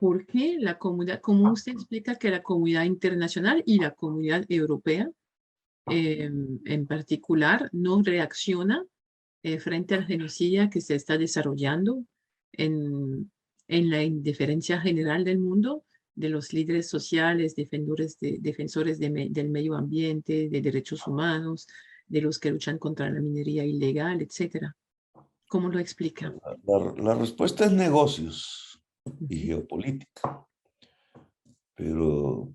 ¿Por qué la comunidad, cómo usted explica que la comunidad internacional y la comunidad europea en particular no reacciona frente al genocidio que se está desarrollando en, en la indiferencia general del mundo de los líderes sociales, defensores del medio ambiente, de derechos humanos, de los que luchan contra la minería ilegal, etcétera? ¿Cómo lo explica? La respuesta es negocios y Ujú, geopolítica, pero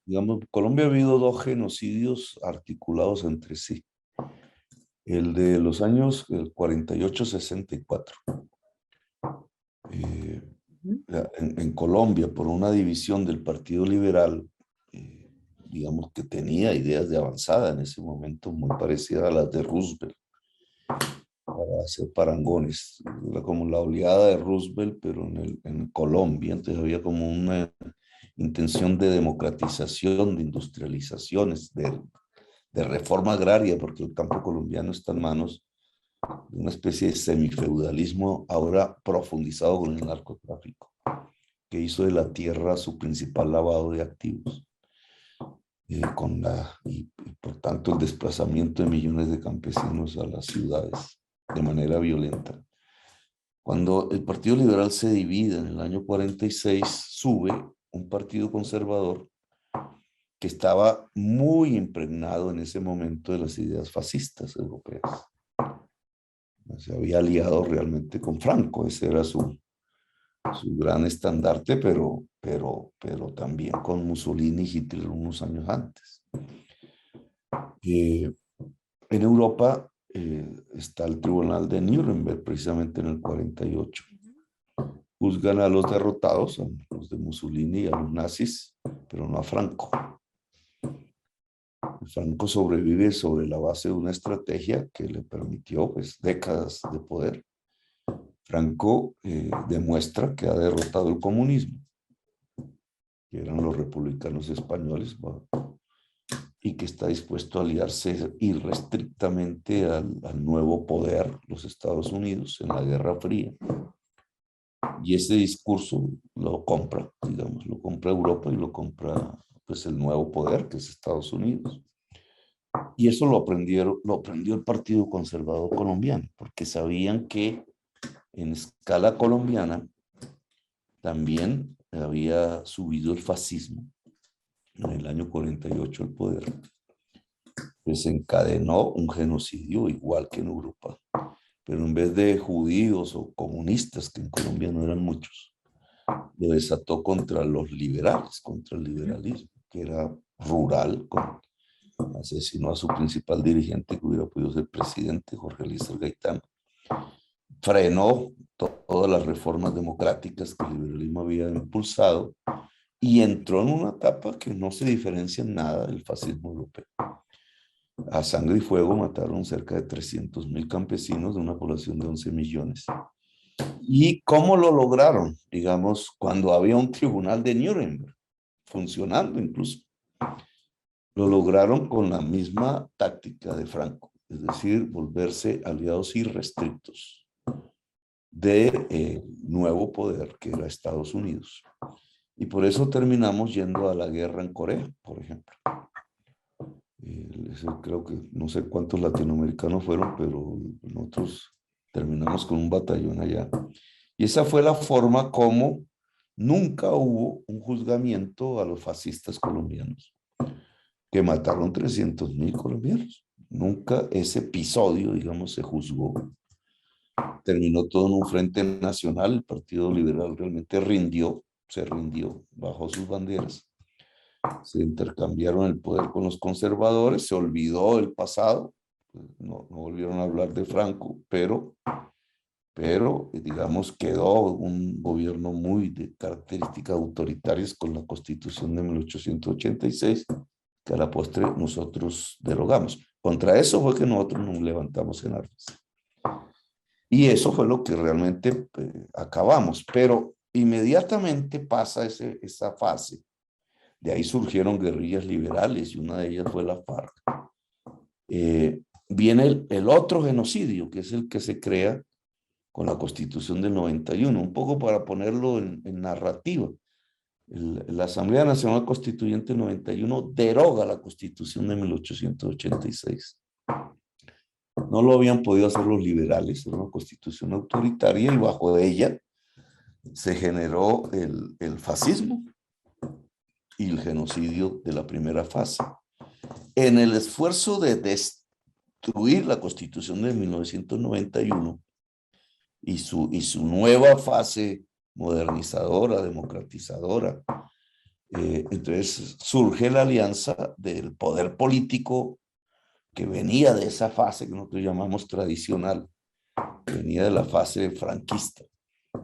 digamos, Colombia ha habido dos genocidios articulados entre sí. El de los años 48-64. Eh, ujú, en Colombia, por una división del Partido Liberal, digamos que tenía ideas de avanzada en ese momento, muy parecidas a las de Roosevelt, para hacer parangones. Era como la oleada de Roosevelt, pero en Colombia. Entonces había como una intención de democratización, de industrializaciones, de reforma agraria, porque el campo colombiano está en manos de una especie de semifeudalismo ahora profundizado con el narcotráfico, que hizo de la tierra su principal lavado de activos, y por tanto el desplazamiento de millones de campesinos a las ciudades de manera violenta. Cuando el Partido Liberal se divide en el año 46, sube un partido conservador que estaba muy impregnado en ese momento de las ideas fascistas europeas. Se había aliado realmente con Franco, ese era su gran estandarte, pero también con Mussolini y Hitler unos años antes. En Europa está el Tribunal de Nuremberg, precisamente en el 48. Juzgan a los derrotados, a los de Mussolini y a los nazis, pero no a Franco. Franco sobrevive sobre la base de una estrategia que le permitió pues, décadas de poder. Franco demuestra que ha derrotado el comunismo, que eran los republicanos españoles, y que está dispuesto a aliarse irrestrictamente al nuevo poder, los Estados Unidos, en la Guerra Fría. Y ese discurso lo compra, digamos, lo compra Europa y lo compra pues, el nuevo poder, que es Estados Unidos. Y eso lo aprendió el Partido Conservador Colombiano, porque sabían que en escala colombiana también había subido el fascismo en el año 48 al poder. Desencadenó un genocidio igual que en Europa, pero en vez de judíos o comunistas, que en Colombia no eran muchos, lo desató contra los liberales, contra el ujú. liberalismo, que era rural, asesinó a su principal dirigente que hubiera podido ser presidente, Jorge Eliezer Gaitán. Frenó todas las reformas democráticas que el liberalismo había impulsado y entró en una etapa que no se diferencia en nada del fascismo europeo. A sangre y fuego mataron cerca de 300.000 campesinos de una población de 11 millones. ¿Y cómo lo lograron? Digamos, cuando había un tribunal de Nuremberg, funcionando incluso. Lo lograron con la misma táctica de Franco, es decir, volverse aliados irrestrictos de nuevo poder que era Estados Unidos. Y por eso terminamos yendo a la guerra en Corea, por ejemplo. Creo que no sé cuántos latinoamericanos fueron, pero nosotros terminamos con un batallón allá. Y esa fue la forma como nunca hubo un juzgamiento a los fascistas colombianos, que mataron 300.000 colombianos. Nunca ese episodio, digamos, se juzgó. Terminó todo en un frente nacional. El Partido Liberal realmente se rindió bajo sus banderas. Se intercambiaron el poder con los conservadores, se olvidó el pasado, no volvieron a hablar de Franco, pero digamos quedó un gobierno muy de características autoritarias con la Constitución de 1886, que a la postre nosotros derogamos. Contra eso fue que nosotros nos levantamos en armas. Y eso fue lo que realmente acabamos, pero inmediatamente pasa esa fase. De ahí surgieron guerrillas liberales y una de ellas fue la FARC. Viene el otro genocidio, que es el que se crea con la Constitución del 91, un poco para ponerlo en narrativa. La Asamblea Nacional Constituyente del 91 deroga la Constitución de 1886. No lo habían podido hacer los liberales, era una constitución autoritaria y bajo ella se generó el fascismo y el genocidio de la primera fase. En el esfuerzo de destruir la Constitución de 1991 y su nueva fase modernizadora, democratizadora, entonces surge la alianza del poder político que venía de esa fase que nosotros llamamos tradicional, que venía de la fase franquista,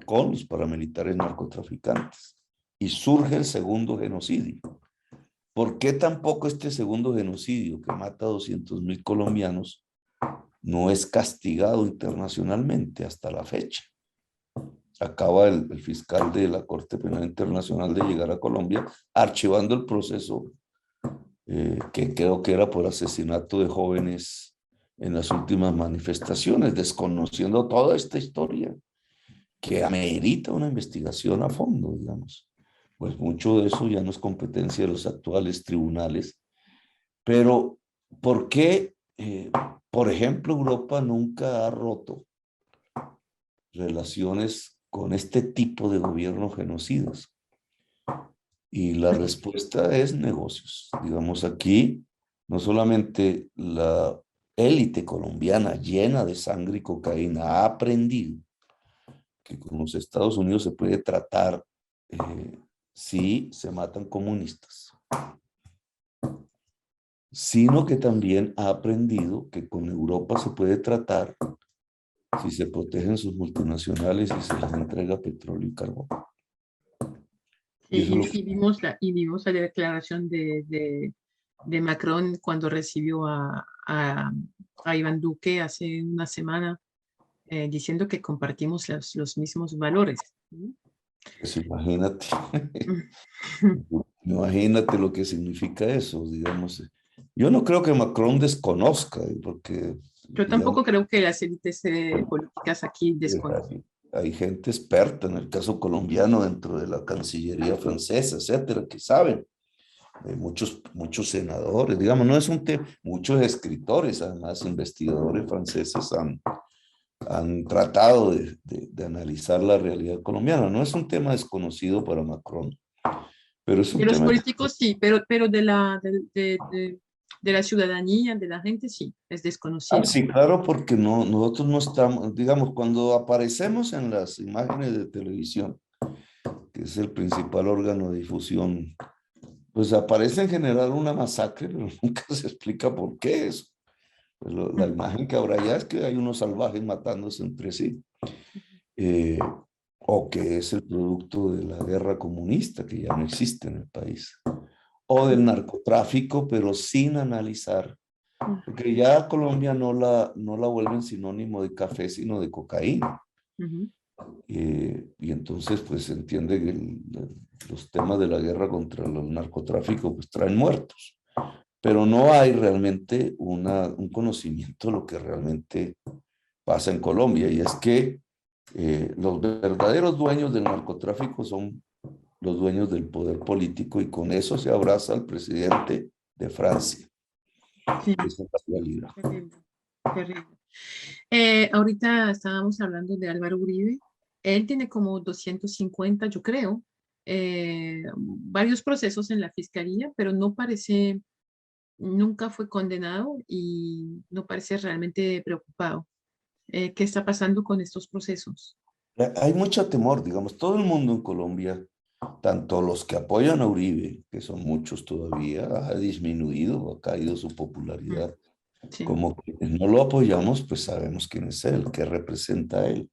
con los paramilitares narcotraficantes. Y surge el segundo genocidio. ¿Por qué tampoco este segundo genocidio que mata a 200,000 colombianos no es castigado internacionalmente hasta la fecha? Acaba el fiscal de la Corte Penal Internacional de llegar a Colombia archivando el proceso que creo que era por asesinato de jóvenes en las últimas manifestaciones, desconociendo toda esta historia que amerita una investigación a fondo, digamos. Pues mucho de eso ya no es competencia de los actuales tribunales. Pero, ¿por qué, por ejemplo, Europa nunca ha roto relaciones con este tipo de gobiernos genocidas? Y la respuesta es negocios. Digamos, aquí no solamente la élite colombiana llena de sangre y cocaína ha aprendido que con los Estados Unidos se puede tratar si se matan comunistas, sino que también ha aprendido que con Europa se puede tratar si se protegen sus multinacionales y se les entrega petróleo y carbón. Y vimos la declaración de Macron cuando recibió a Iván Duque hace una semana, diciendo que compartimos los mismos valores. Pues imagínate, imagínate lo que significa eso, digamos. Yo no creo que Macron desconozca, porque Yo tampoco creo que las élites políticas aquí desconozcan. hay gente experta en el caso colombiano dentro de la Cancillería francesa, etcétera, que saben. Muchos senadores, digamos, no es un tema, muchos escritores, además investigadores franceses han tratado de analizar la realidad colombiana. No es un tema desconocido para Macron, pero es un De los tema... políticos sí, pero de la ciudadanía, de la gente sí, es desconocido. Sí, claro, porque nosotros no estamos, digamos, cuando aparecemos en las imágenes de televisión, que es el principal órgano de difusión, pues aparece en general una masacre, pero nunca se explica por qué eso. Pues la imagen que habrá ya es que hay unos salvajes matándose entre sí, o que es el producto de la guerra comunista, que ya no existe en el país, o del narcotráfico, pero sin analizar, porque ya Colombia no la vuelven sinónimo de café, sino de cocaína. Y entonces pues se entiende que los temas de la guerra contra los narcotráficos pues traen muertos, pero no hay realmente un conocimiento de lo que realmente pasa en Colombia, y es que los verdaderos dueños del narcotráfico son los dueños del poder político, y con eso se abraza al presidente de Francia. Sí. Esa es la realidad. Terrible, terrible. Ahorita estábamos hablando de Álvaro Uribe. Él tiene como 250, yo creo, varios procesos en la fiscalía, pero no parece, nunca fue condenado y no parece realmente preocupado. ¿Qué está pasando con estos procesos? Hay mucho temor, digamos, todo el mundo en Colombia, tanto los que apoyan a Uribe, que son muchos todavía, ha disminuido, ha caído su popularidad, Sí. como quienes no lo apoyamos, pues sabemos quién es él, qué representa él,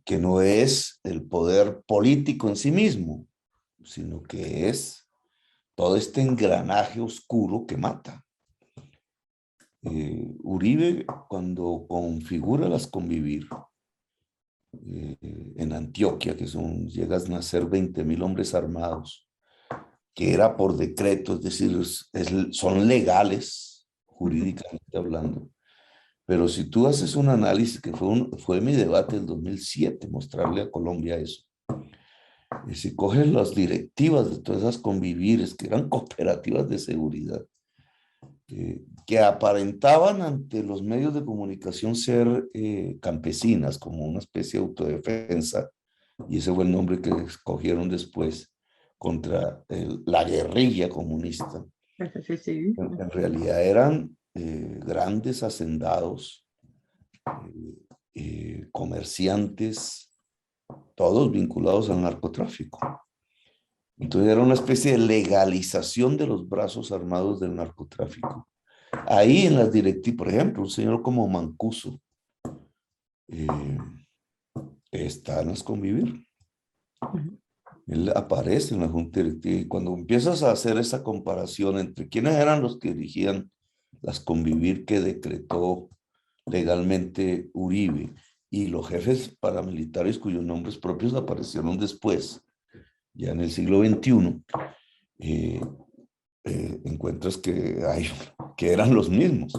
que no es el poder político en sí mismo, sino que es todo este engranaje oscuro que mata. Uribe, cuando configura las Convivir en Antioquia, que llegas a nacer 20,000 hombres armados, que era por decreto, es decir, son legales, jurídicamente hablando, Pero si tú haces un análisis, que fue mi debate del 2007, mostrarle a Colombia eso, y si coges las directivas de todas esas convivires, que eran cooperativas de seguridad, que aparentaban ante los medios de comunicación ser campesinas, como una especie de autodefensa, y ese fue el nombre que escogieron después, contra la guerrilla comunista. Sí. En realidad eran grandes hacendados, comerciantes, todos vinculados al narcotráfico. Entonces era una especie de legalización de los brazos armados del narcotráfico. Ahí en las directivas, por ejemplo, un señor como Mancuso está en las convivir. Él aparece en la junta directiva y cuando empiezas a hacer esa comparación entre quiénes eran los que dirigían las convivir que decretó legalmente Uribe y los jefes paramilitares cuyos nombres propios aparecieron después, ya en el siglo XXI, encuentras que eran los mismos.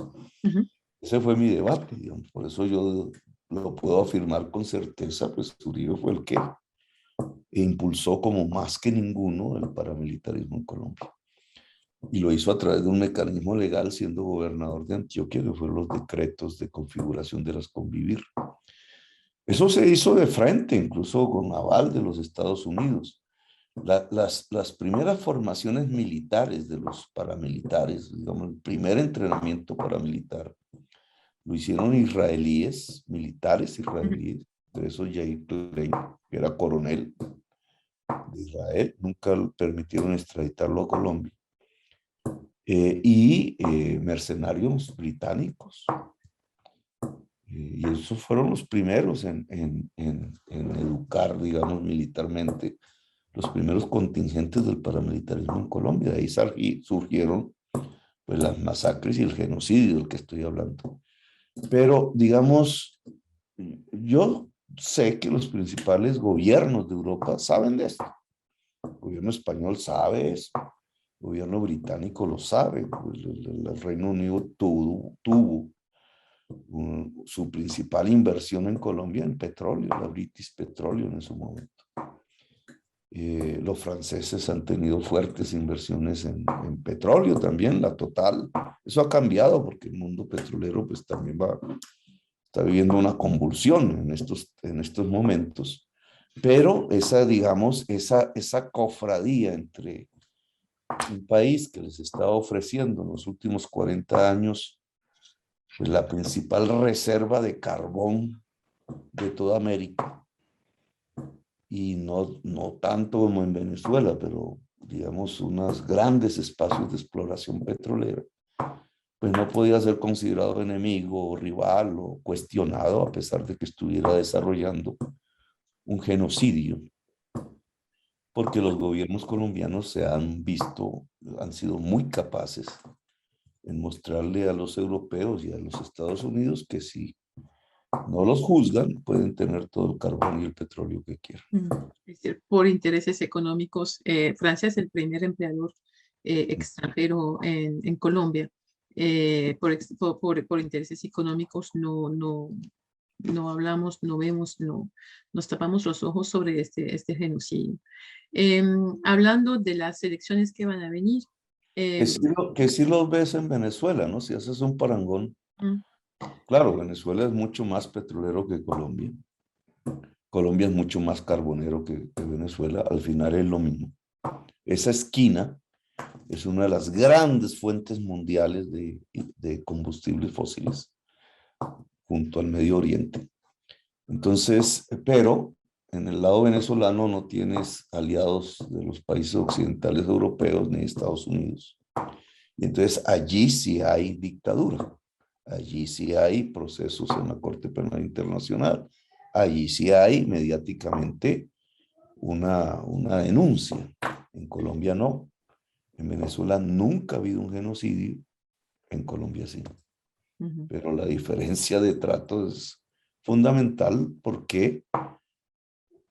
Ese fue mi debate, digamos. Por eso yo lo puedo afirmar con certeza, pues Uribe fue el que impulsó como más que ninguno el paramilitarismo en Colombia. Y lo hizo a través de un mecanismo legal siendo gobernador de Antioquia, que fueron los decretos de configuración de las convivir. Eso se hizo de frente, incluso con aval de los Estados Unidos. Las primeras formaciones militares de los paramilitares, digamos, el primer entrenamiento paramilitar, lo hicieron israelíes, militares israelíes, de eso Yair Klein, que era coronel de Israel, nunca permitieron extraditarlo a Colombia. Y mercenarios británicos. Y esos fueron los primeros en educar, digamos, militarmente, los primeros contingentes del paramilitarismo en Colombia. De ahí surgieron pues, las masacres y el genocidio del que estoy hablando. Pero, digamos, yo sé que los principales gobiernos de Europa saben de esto. El gobierno español sabe eso. El gobierno británico lo sabe. Pues el Reino Unido tuvo su principal inversión en Colombia en petróleo, la British Petroleum en su momento. Los franceses han tenido fuertes inversiones en petróleo también, la Total. Eso ha cambiado porque el mundo petrolero pues también está viviendo una convulsión en estos momentos. Pero digamos, esa cofradía entre un país que les está ofreciendo en los últimos 40 años pues, la principal reserva de carbón de toda América, y no tanto como en Venezuela, pero digamos unos grandes espacios de exploración petrolera, pues no podía ser considerado enemigo o rival o cuestionado a pesar de que estuviera desarrollando un genocidio, porque los gobiernos colombianos han sido muy capaces en mostrarle a los europeos y a los Estados Unidos que si no los juzgan, pueden tener todo el carbón y el petróleo que quieran. Es decir, por intereses económicos, Francia es el primer empleador extranjero en Colombia. Por intereses económicos no hablamos, no vemos, nos tapamos los ojos sobre este genocidio. Hablando de las elecciones que van a venir. Que sí los ves en Venezuela, ¿no? Si haces un parangón. Claro, Venezuela es mucho más petrolero que Colombia. Colombia es mucho más carbonero que Venezuela. Al final es lo mismo. Esa esquina es una de las grandes fuentes mundiales de combustibles fósiles junto al Medio Oriente. Entonces, pero en el lado venezolano no tienes aliados de los países occidentales europeos ni Estados Unidos. Y entonces allí sí hay dictadura. Allí sí hay procesos en la Corte Penal Internacional. Allí sí hay mediáticamente una denuncia. En Colombia no. En Venezuela nunca ha habido un genocidio. En Colombia sí. Pero la diferencia de trato es fundamental porque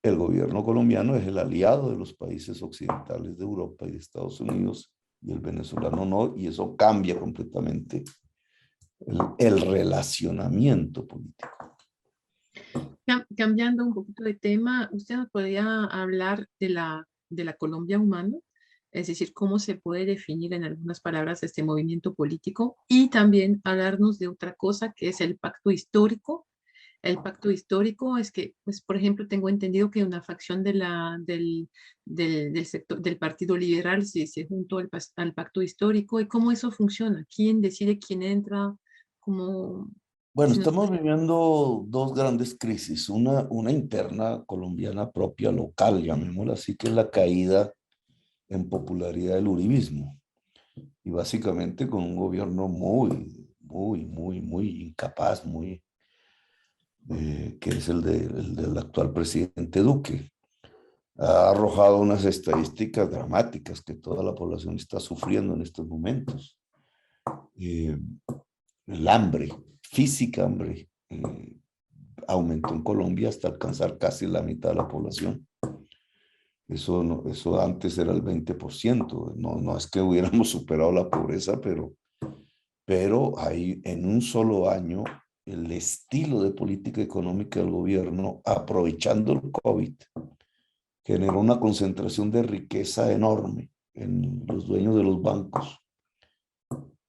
el gobierno colombiano es el aliado de los países occidentales de Europa y de Estados Unidos y el venezolano no, y eso cambia completamente el relacionamiento político. Cambiando un poquito de tema, ¿usted nos podría hablar de la Colombia humana? Es decir, cómo se puede definir en algunas palabras este movimiento político y también hablarnos de otra cosa que es el pacto histórico. El pacto histórico es que, pues, por ejemplo, tengo entendido que una facción del sector, del Partido Liberal se juntó al pacto histórico. ¿Y cómo eso funciona? ¿Quién decide quién entra? ¿Cómo, Bueno, si nos estamos puede- viviendo dos grandes crisis, una interna colombiana propia, local, llamémosla así, que es la caída en popularidad del uribismo, y básicamente con un gobierno muy incapaz, que es el del actual presidente Duque. Ha arrojado unas estadísticas dramáticas que toda la población está sufriendo en estos momentos. Eh, el hambre, física hambre, aumentó en Colombia hasta alcanzar casi la mitad de la población. Eso, no, eso antes era el 20%. No, no es que hubiéramos superado la pobreza, pero ahí en un solo año el estilo de política económica del gobierno, aprovechando el COVID, generó una concentración de riqueza enorme en los dueños de los bancos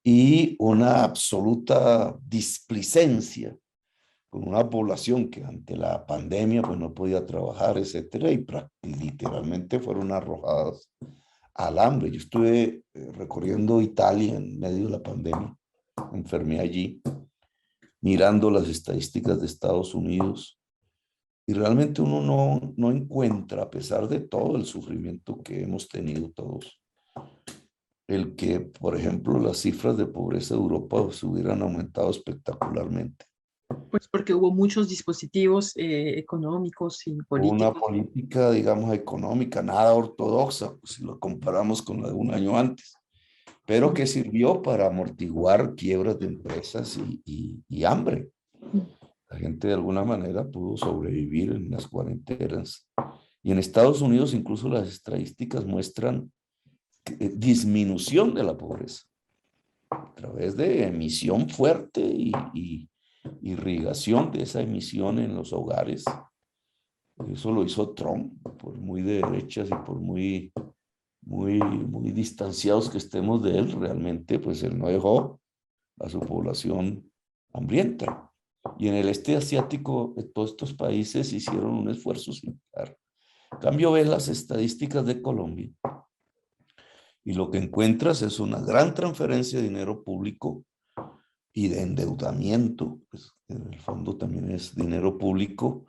y una absoluta displicencia con una población que ante la pandemia pues no podía trabajar, etcétera, y literalmente fueron arrojadas al hambre. Yo estuve recorriendo Italia en medio de la pandemia, enfermé allí, mirando las estadísticas de Estados Unidos, y realmente uno no encuentra, a pesar de todo el sufrimiento que hemos tenido todos, el que, por ejemplo, las cifras de pobreza de Europa se hubieran aumentado espectacularmente. Pues porque hubo muchos dispositivos económicos y Una políticos. política, digamos, económica, nada ortodoxa, pues, si lo comparamos con la de un año antes, pero que sirvió para amortiguar quiebras de empresas y hambre. La gente de alguna manera pudo sobrevivir en las cuarentenas. Y en Estados Unidos incluso las estadísticas muestran disminución de la pobreza a través de emisión fuerte y irrigación de esa emisión en los hogares. Eso lo hizo Trump, por muy de derechas y por muy distanciados que estemos de él, realmente pues él no dejó a su población hambrienta. Y en el este asiático, todos estos países hicieron un esfuerzo similar. En cambio, ves las estadísticas de Colombia y lo que encuentras es una gran transferencia de dinero público y de endeudamiento, pues en el fondo también es dinero público,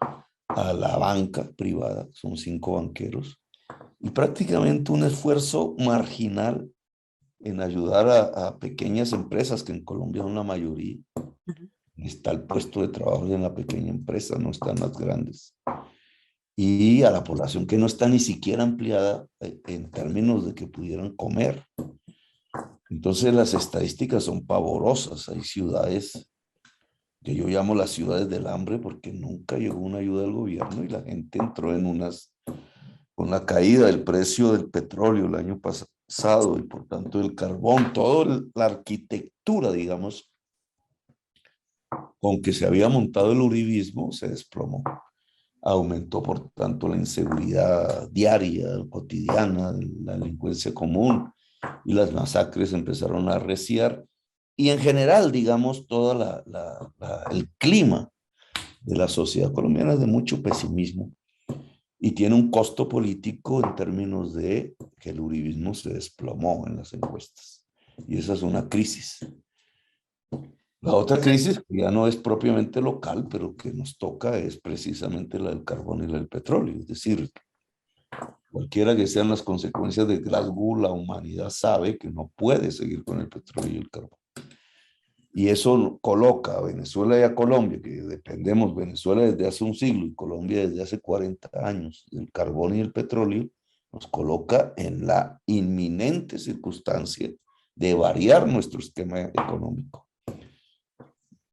a la banca privada, son 5 banqueros, y prácticamente un esfuerzo marginal en ayudar a pequeñas empresas, que en Colombia son la mayoría. Está el puesto de trabajo en la pequeña empresa, no están las grandes. Y a la población que no está ni siquiera ampliada en términos de que pudieran comer. Entonces las estadísticas son pavorosas. Hay ciudades que yo llamo las ciudades del hambre porque nunca llegó una ayuda del gobierno y la gente entró en con la caída del precio del petróleo el año pasado y por tanto del carbón, toda la arquitectura, digamos, con que se había montado el uribismo se desplomó. Aumentó, por tanto, la inseguridad diaria, cotidiana, la delincuencia común y las masacres empezaron a arreciar. Y en general, digamos, todo el clima de la sociedad colombiana es de mucho pesimismo y tiene un costo político en términos de que el uribismo se desplomó en las encuestas. Y esa es una crisis. La otra crisis, que ya no es propiamente local, pero que nos toca, es precisamente la del carbón y la del petróleo. Es decir, cualquiera que sean las consecuencias de Glasgow, la humanidad sabe que no puede seguir con el petróleo y el carbón. Y eso coloca a Venezuela y a Colombia, que dependemos, Venezuela desde hace un siglo y Colombia desde hace 40 años, del carbón y el petróleo, nos coloca en la inminente circunstancia de variar nuestro esquema económico.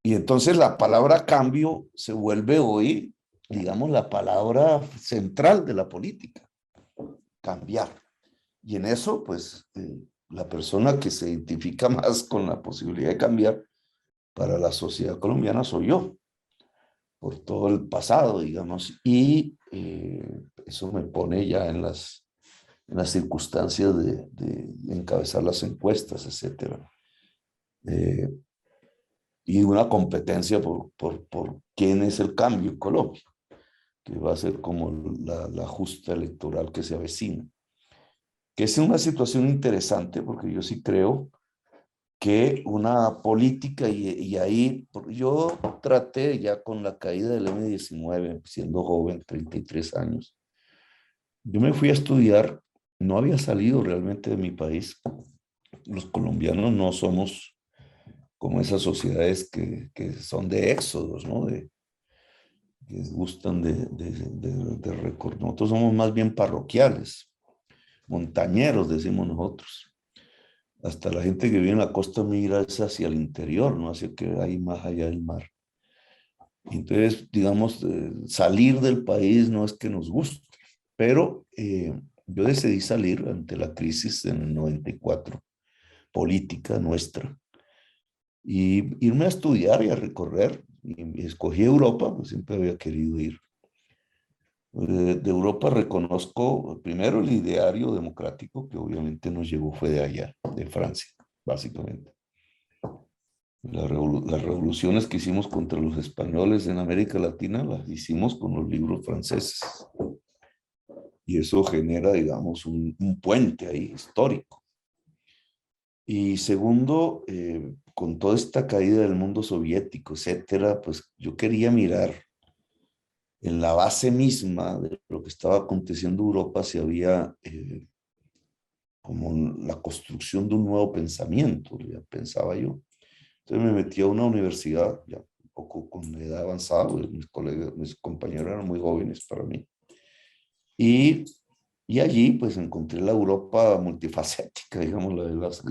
Y entonces la palabra cambio se vuelve hoy, digamos, la palabra central de la política, cambiar. Y en eso, pues, la persona que se identifica más con la posibilidad de cambiar, para la sociedad colombiana soy yo, por todo el pasado, digamos, y eso me pone ya en las circunstancias de encabezar las encuestas, etcétera. Eh, y una competencia por quién es el cambio en Colombia, que va a ser como la justa electoral que se avecina. Que es una situación interesante porque yo sí creo que una política, y ahí yo traté ya con la caída del M-19, siendo joven, 33 años, yo me fui a estudiar, no había salido realmente de mi país. Los colombianos no somos como esas sociedades que son de éxodos, ¿no? Que gustan de récord. Nosotros somos más bien parroquiales, montañeros, decimos nosotros. Hasta la gente que vive en la costa migra hacia el interior, no hacia que hay más allá del mar. Entonces, digamos, salir del país no es que nos guste, pero yo decidí salir ante la crisis en el 94, política nuestra, y irme a estudiar y a recorrer. Y escogí Europa, pues siempre había querido ir. De Europa reconozco primero el ideario democrático, que obviamente nos llegó fue de allá, de Francia, básicamente. Las revoluciones que hicimos contra los españoles en América Latina las hicimos con los libros franceses. Y eso genera, digamos, un puente ahí histórico. Y segundo, con toda esta caída del mundo soviético, etcétera, pues yo quería mirar en la base misma de lo que estaba aconteciendo en Europa, si había como la construcción de un nuevo pensamiento, ya pensaba yo. Entonces me metí a una universidad, ya un poco con edad avanzada, pues mis colegas, mis compañeros eran muy jóvenes para mí. Y, y allí pues encontré la Europa multifacética, digamos, la de las...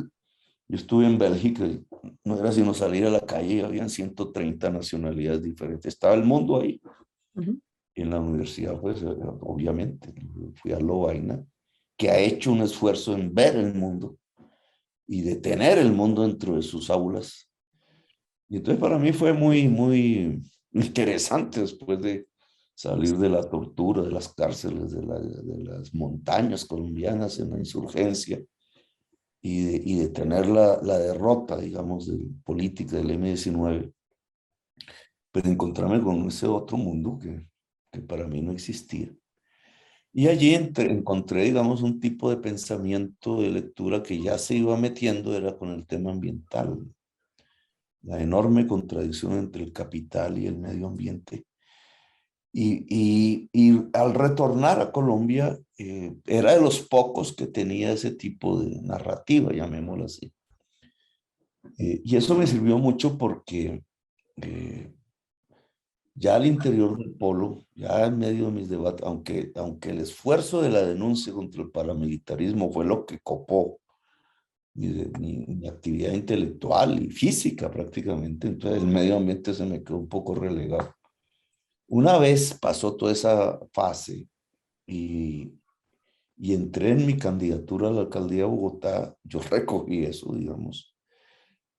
Yo estuve en Bélgica y no era sino salir a la calle y habían 130 nacionalidades diferentes. Estaba el mundo ahí. Ujú. Y en la universidad, pues obviamente, fui a Lovaina, que ha hecho un esfuerzo en ver el mundo y de tener el mundo dentro de sus aulas. Y entonces para mí fue muy interesante después de salir de la tortura, de las cárceles, de las montañas colombianas en la insurgencia y de tener la derrota, digamos, de política del M-19, pues encontrarme con ese otro mundo que para mí no existía. Y allí encontré, digamos, un tipo de pensamiento de lectura que ya se iba metiendo, era con el tema ambiental, la enorme contradicción entre el capital y el medio ambiente. Y al retornar a Colombia, era de los pocos que tenía ese tipo de narrativa, llamémoslo así. Y eso me sirvió mucho porque eh, ya al interior del polo, ya en medio de mis debates, aunque el esfuerzo de la denuncia contra el paramilitarismo fue lo que copó mi actividad intelectual y física prácticamente, entonces el medio ambiente se me quedó un poco relegado. Una vez pasó toda esa fase y, y entré en mi candidatura a la alcaldía de Bogotá, yo recogí eso, digamos.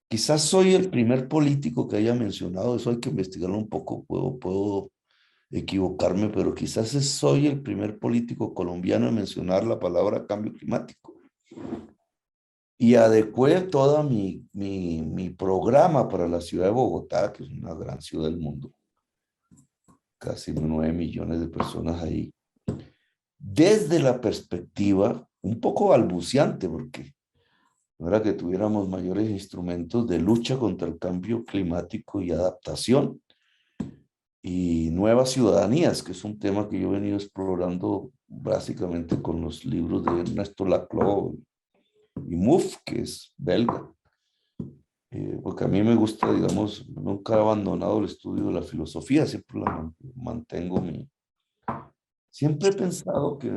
Quizás soy el primer político que haya mencionado, eso hay que investigarlo un poco, puedo equivocarme, pero quizás soy el primer político colombiano en mencionar la palabra cambio climático. Y adecué todo mi programa para la ciudad de Bogotá, que es una gran ciudad del mundo, casi 9 millones de personas ahí, desde la perspectiva un poco balbuciante, porque no era que tuviéramos mayores instrumentos de lucha contra el cambio climático y adaptación y nuevas ciudadanías, que es un tema que yo he venido explorando básicamente con los libros de Ernesto Laclau y Mouffe, que es belga. Porque a mí me gusta, digamos, nunca he abandonado el estudio de la filosofía, siempre la mantengo Siempre he pensado que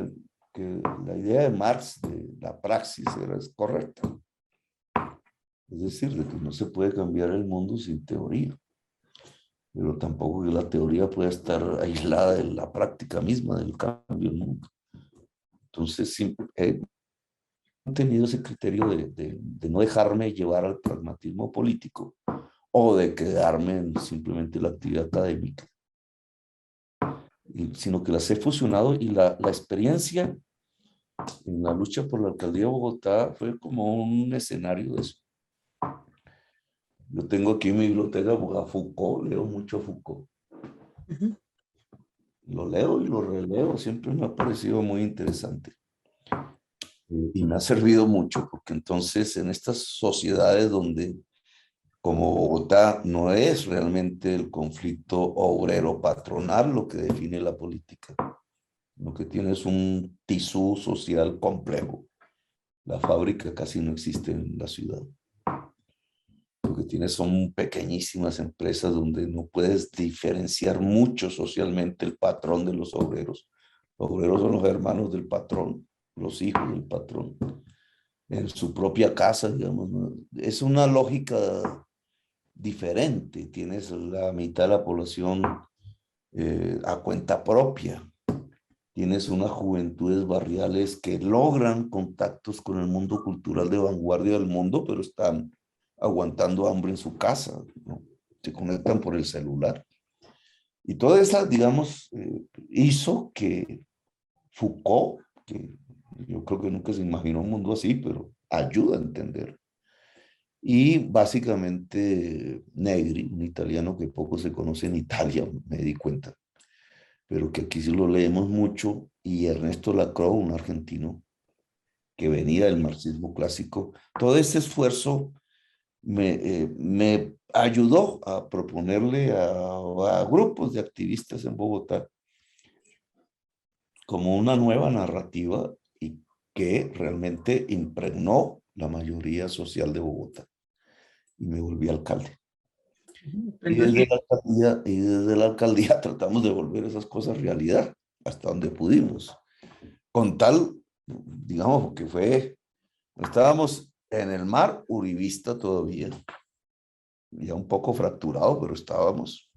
la idea de Marx de la praxis es correcta. Es decir, de que no se puede cambiar el mundo sin teoría, pero tampoco que la teoría pueda estar aislada de la práctica misma del cambio del mundo. Entonces, siempre he tenido ese criterio de no dejarme llevar al pragmatismo político o de quedarme en simplemente la actividad académica, sino que las he fusionado y la experiencia en la lucha por la alcaldía de Bogotá fue como un escenario de eso. Yo tengo aquí en mi biblioteca a Foucault, leo mucho a Foucault. Lo leo y lo releo, siempre me ha parecido muy interesante. Y me ha servido mucho, porque entonces en estas sociedades donde, como Bogotá, no es realmente el conflicto obrero-patronal lo que define la política. Lo que tiene es un tisú social complejo. La fábrica casi no existe en la ciudad. Lo que tienes son pequeñísimas empresas donde no puedes diferenciar mucho socialmente el patrón de los obreros. Los obreros son los hermanos del patrón, los hijos del patrón, en su propia casa, digamos, ¿no? Es una lógica diferente. Tienes la mitad de la población a cuenta propia. Tienes unas juventudes barriales que logran contactos con el mundo cultural de vanguardia del mundo, pero están aguantando hambre en su casa, ¿no? Se conectan por el celular. Y toda esa, digamos, hizo que Foucault, que yo creo que nunca se imaginó un mundo así, pero ayuda a entender. Y básicamente Negri, un italiano que poco se conoce en Italia, me di cuenta, pero que aquí sí lo leemos mucho, y Ernesto Lacroix, un argentino que venía del marxismo clásico. Todo ese esfuerzo me ayudó a proponerle a grupos de activistas en Bogotá como una nueva narrativa y que realmente impregnó la mayoría social de Bogotá. Y me volví alcalde. Y desde la alcaldía tratamos de volver esas cosas realidad, hasta donde pudimos. Con tal, digamos, que fue, estábamos en el mar uribista todavía, ya un poco fracturado, pero estábamos.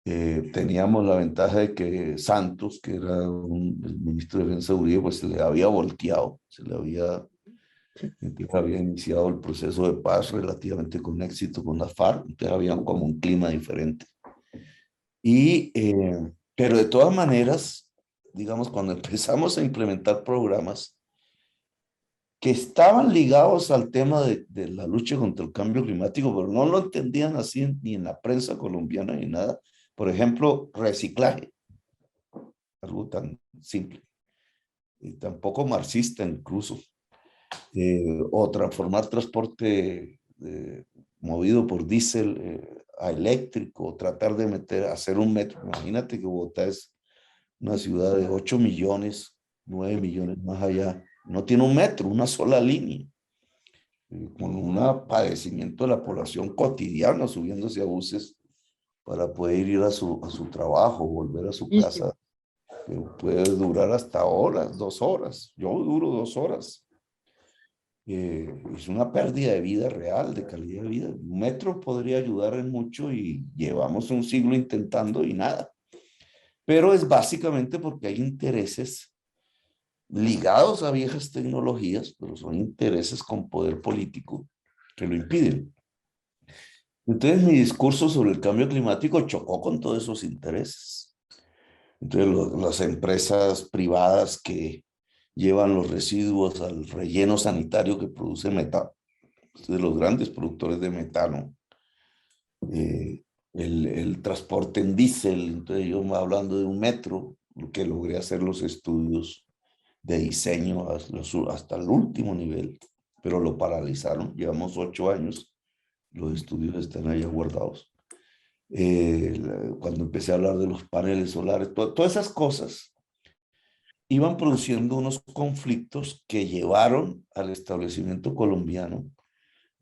Teníamos la ventaja de que Santos, que era el ministro de Defensa de Uribe, pues se le había volteado, entonces había iniciado el proceso de paz relativamente con éxito con la FARC, entonces había como un clima diferente. Pero de todas maneras, digamos, cuando empezamos a implementar programas que estaban ligados al tema de la lucha contra el cambio climático, pero no lo entendían así ni en la prensa colombiana ni nada. Por ejemplo, reciclaje, algo tan simple, y tampoco marxista incluso, o transformar transporte movido por diésel a eléctrico, tratar de hacer un metro. Imagínate que Bogotá es una ciudad de 8 millones, 9 millones más allá, no tiene un metro, una sola línea, con un padecimiento de la población cotidiana subiéndose a buses para poder ir a su trabajo, volver a su casa, que puede durar hasta horas, 2 horas. Yo duro 2 horas. Es una pérdida de vida real, de calidad de vida. Un metro podría ayudar en mucho y llevamos un siglo intentando y nada. Pero es básicamente porque hay intereses ligados a viejas tecnologías, pero son intereses con poder político que lo impiden. Entonces mi discurso sobre el cambio climático chocó con todos esos intereses. Entonces las empresas privadas que llevan los residuos al relleno sanitario que produce metano, de los grandes productores de metano, el transporte en diésel. Entonces yo hablando de un metro, que logré hacer los estudios de diseño hasta el último nivel, pero lo paralizaron. Llevamos 8 años, los estudios están allá guardados. Cuando empecé a hablar de los paneles solares, todas esas cosas iban produciendo unos conflictos que llevaron al establecimiento colombiano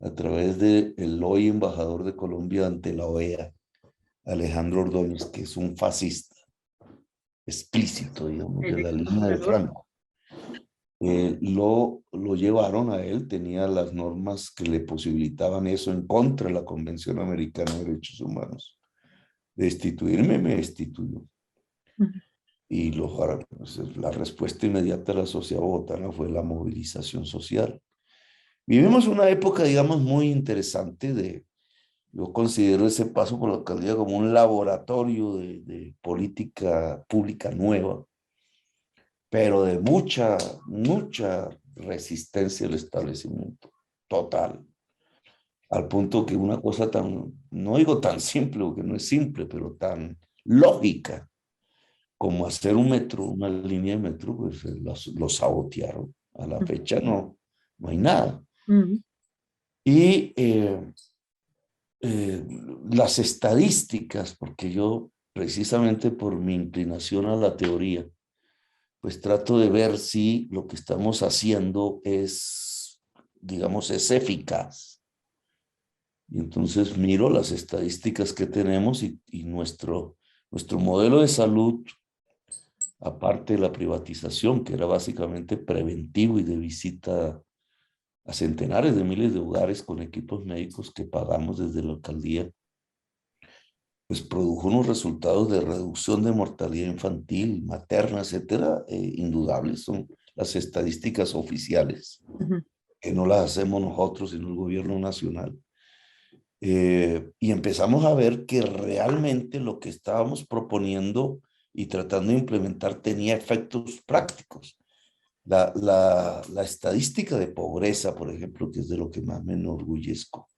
a través del hoy embajador de Colombia ante la OEA, Alejandro Ordóñez, que es un fascista explícito, digamos, de la línea de Franco. Lo llevaron a él, tenía las normas que le posibilitaban eso en contra de la Convención Americana de Derechos Humanos. Destituirme, me destituyó. Y la respuesta inmediata de la sociedad bogotana fue la movilización social. Vivimos una época, digamos, muy interesante Yo considero ese paso por la alcaldía como un laboratorio de política pública nueva, pero de mucha resistencia al establecimiento, total, al punto que una cosa tan, no digo tan simple, porque no es simple, pero tan lógica como hacer un metro, una línea de metro, pues lo sabotearon. A la fecha no hay nada. Ujú. Y las estadísticas, porque yo precisamente por mi inclinación a la teoría, pues trato de ver si lo que estamos haciendo es, digamos, es eficaz. Y entonces miro las estadísticas que tenemos y nuestro modelo de salud, aparte de la privatización, que era básicamente preventivo y de visita a centenares de miles de hogares con equipos médicos que pagamos desde la alcaldía, pues produjo unos resultados de reducción de mortalidad infantil, materna, etcétera, indudables. Son las estadísticas oficiales, Ujú. que no las hacemos nosotros, sino el gobierno nacional. Y empezamos a ver que realmente lo que estábamos proponiendo y tratando de implementar tenía efectos prácticos. La estadística de pobreza, por ejemplo, que es de lo que más me enorgullezco.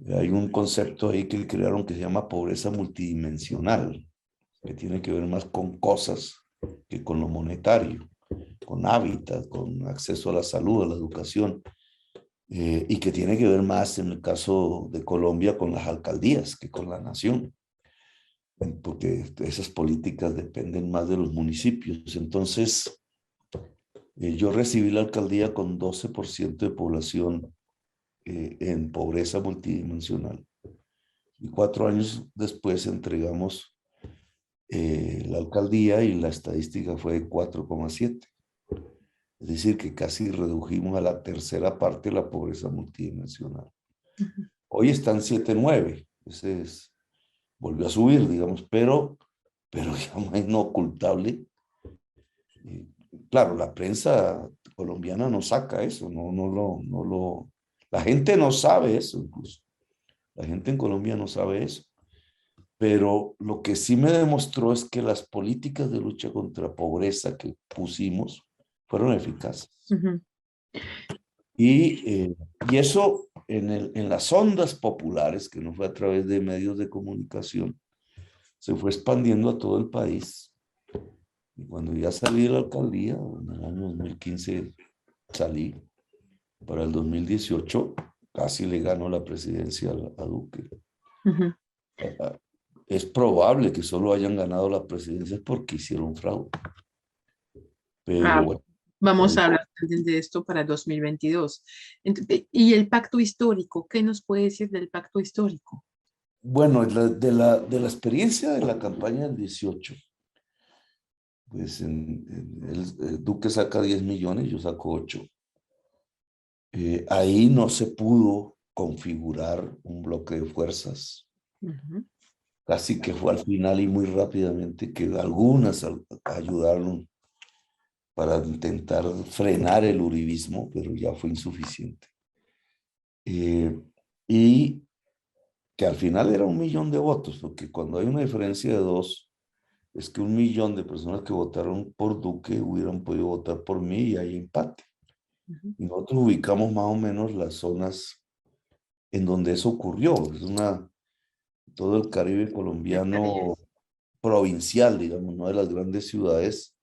Hay un concepto ahí que crearon que se llama pobreza multidimensional, que tiene que ver más con cosas que con lo monetario, con hábitat, con acceso a la salud, a la educación, y que tiene que ver más en el caso de Colombia con las alcaldías que con la nación, porque esas políticas dependen más de los municipios. Entonces, yo recibí la alcaldía con 12% de población en pobreza multidimensional. Y 4 años después entregamos la alcaldía y la estadística fue de 4,7. Es decir, que casi redujimos a la tercera parte la pobreza multidimensional. Hoy están 7,9. Ese es, volvió a subir, digamos, pero digamos, es no ocultable. Eh, claro, la prensa colombiana no saca eso, la gente no sabe eso incluso. La gente en Colombia no sabe eso. Pero lo que sí me demostró es que las políticas de lucha contra pobreza que pusimos fueron eficaces. Ujú. Y eso en las ondas populares, que no fue a través de medios de comunicación, se fue expandiendo a todo el país. Y cuando ya salí de la alcaldía, en el año 2015 salí, para el 2018 casi le ganó la presidencia a Duque. Ujú. Es probable que solo hayan ganado la presidencia porque hicieron fraude. Pero Ah, bueno, vamos ahí- a hablar también de esto para 2022. Y el pacto histórico, ¿qué nos puede decir del pacto histórico? bueno, de la experiencia de la campaña del 18, pues el Duque saca 10 millones, yo saco 8. Ahí no se pudo configurar un bloque de fuerzas. Ujú. Casi que fue al final y muy rápidamente que algunas ayudaron para intentar frenar el uribismo, pero ya fue insuficiente. Y que al final era 1 millón de votos, porque cuando hay una diferencia de 2, es que 1 millón de personas que votaron por Duque hubieran podido votar por mí y hay empate. Ujú. Y nosotros ubicamos más o menos las zonas en donde eso ocurrió. Todo el Caribe El Caribe. colombiano provincial, digamos, no de las grandes ciudades.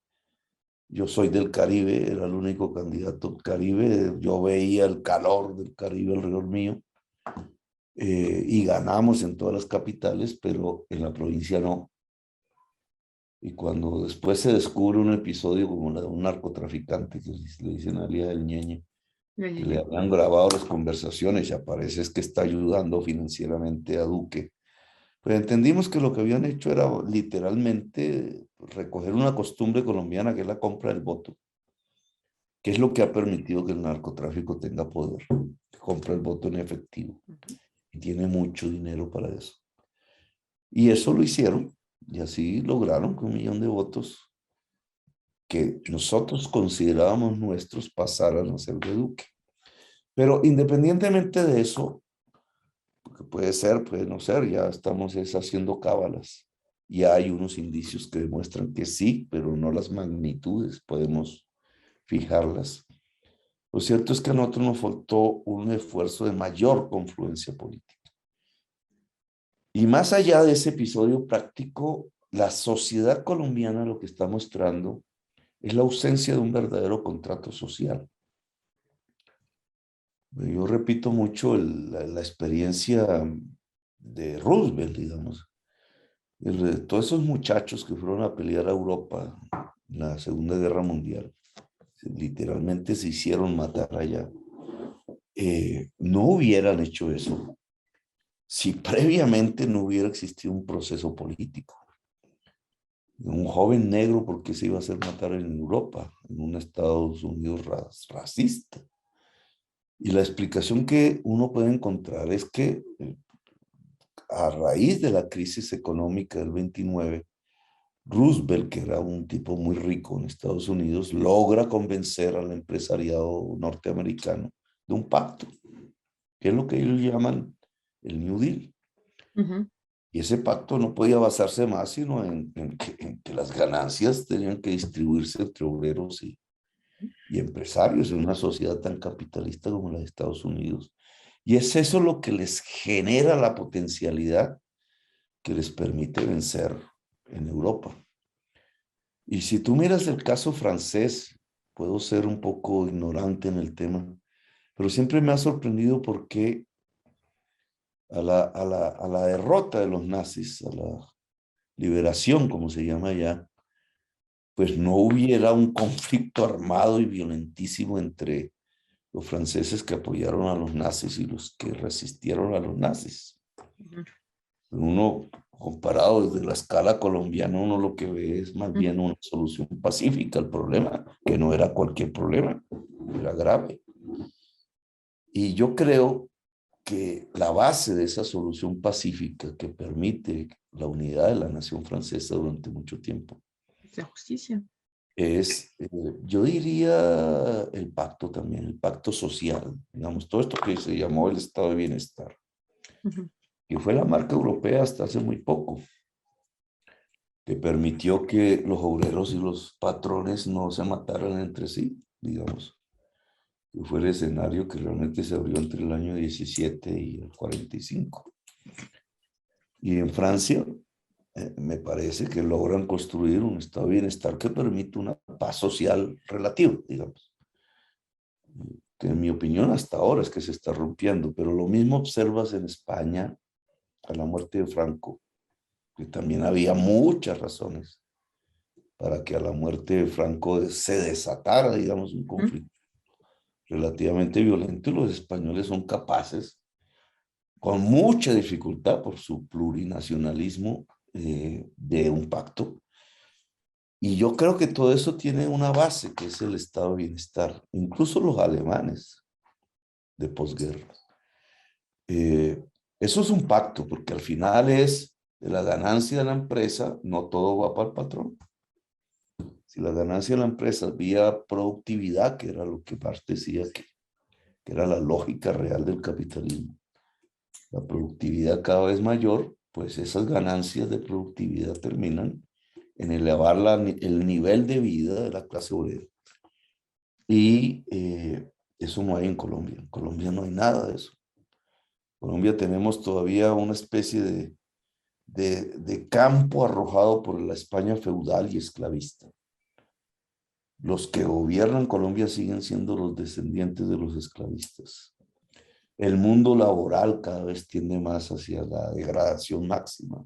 Yo soy del Caribe, era el único candidato del Caribe. Yo veía el calor del Caribe alrededor mío. Y ganamos en todas las capitales, pero en la provincia no. Y cuando después se descubre un episodio como la de un narcotraficante que le dicen a Lía del Ñeñe, Ya, que ya, le ya. habían grabado las conversaciones y aparece es que está ayudando financieramente a Duque, pues entendimos que lo que habían hecho era literalmente recoger una costumbre colombiana que es la compra del voto, que es lo que ha permitido que el narcotráfico tenga poder. Compra el voto en efectivo Ujú. y tiene mucho dinero para eso. Y eso lo hicieron y así lograron que 1 millón de votos que nosotros considerábamos nuestros pasaran a ser de Duque. Pero independientemente de eso, porque puede ser, puede no ser, ya estamos haciendo cábalas. Y hay unos indicios que demuestran que sí, pero no las magnitudes, podemos fijarlas. Lo cierto es que a nosotros nos faltó un esfuerzo de mayor confluencia política. Y más allá de ese episodio práctico, la sociedad colombiana lo que está mostrando es la ausencia de un verdadero contrato social. Yo repito mucho la experiencia de Roosevelt, digamos. Todos esos muchachos que fueron a pelear a Europa en la Segunda Guerra Mundial, literalmente se hicieron matar allá. No hubieran hecho eso si previamente no hubiera existido un proceso político. Un joven negro, ¿por qué se iba a hacer matar en Europa, en un Estados Unidos racista? Y la explicación que uno puede encontrar es que a raíz de la crisis económica del 29, Roosevelt, que era un tipo muy rico en Estados Unidos, logra convencer al empresariado norteamericano de un pacto, que es lo que ellos llaman el New Deal. Ujú. Y ese pacto no podía basarse más sino en que las ganancias tenían que distribuirse entre obreros y empresarios en una sociedad tan capitalista como la de Estados Unidos. Y es eso lo que les genera la potencialidad que les permite vencer en Europa. Y si tú miras el caso francés, puedo ser un poco ignorante en el tema, pero siempre me ha sorprendido por qué a la derrota de los nazis, a la liberación, como se llama ya, pues no hubiera un conflicto armado y violentísimo entre los franceses que apoyaron a los nazis y los que resistieron a los nazis. Uno, comparado desde la escala colombiana, uno lo que ve es más bien una solución pacífica al problema, que no era cualquier problema, era grave. Y yo creo que la base de esa solución pacífica que permite la unidad de la nación francesa durante mucho tiempo La justicia. es, yo diría, el pacto también, el pacto social, digamos, todo esto que se llamó el estado de bienestar, que fue la marca europea hasta hace muy poco, que permitió que los obreros y los patrones no se mataran entre sí, digamos, que fue el escenario que realmente se abrió entre el año 17 y el 45. Y en Francia, me parece que logran construir un estado de bienestar que permite una paz social relativa, digamos. Que en mi opinión hasta ahora es que se está rompiendo, pero lo mismo observas en España a la muerte de Franco, que también había muchas razones para que a la muerte de Franco se desatara, digamos, un conflicto relativamente violento, y los españoles son capaces, con mucha dificultad por su plurinacionalismo, de un pacto. Y yo creo que todo eso tiene una base, que es el estado de bienestar. Incluso los alemanes de posguerra. Eso es un pacto, porque al final es de la ganancia de la empresa, no todo va para el patrón. Si la ganancia de la empresa vía productividad, que era lo que Marx decía que era la lógica real del capitalismo, la productividad cada vez mayor, pues esas ganancias de productividad terminan en elevar el nivel de vida de la clase obrera. Y eso no hay en Colombia. En Colombia no hay nada de eso. En Colombia tenemos todavía una especie de campo arrojado por la España feudal y esclavista. Los que gobiernan Colombia siguen siendo los descendientes de los esclavistas. El mundo laboral cada vez tiende más hacia la degradación máxima.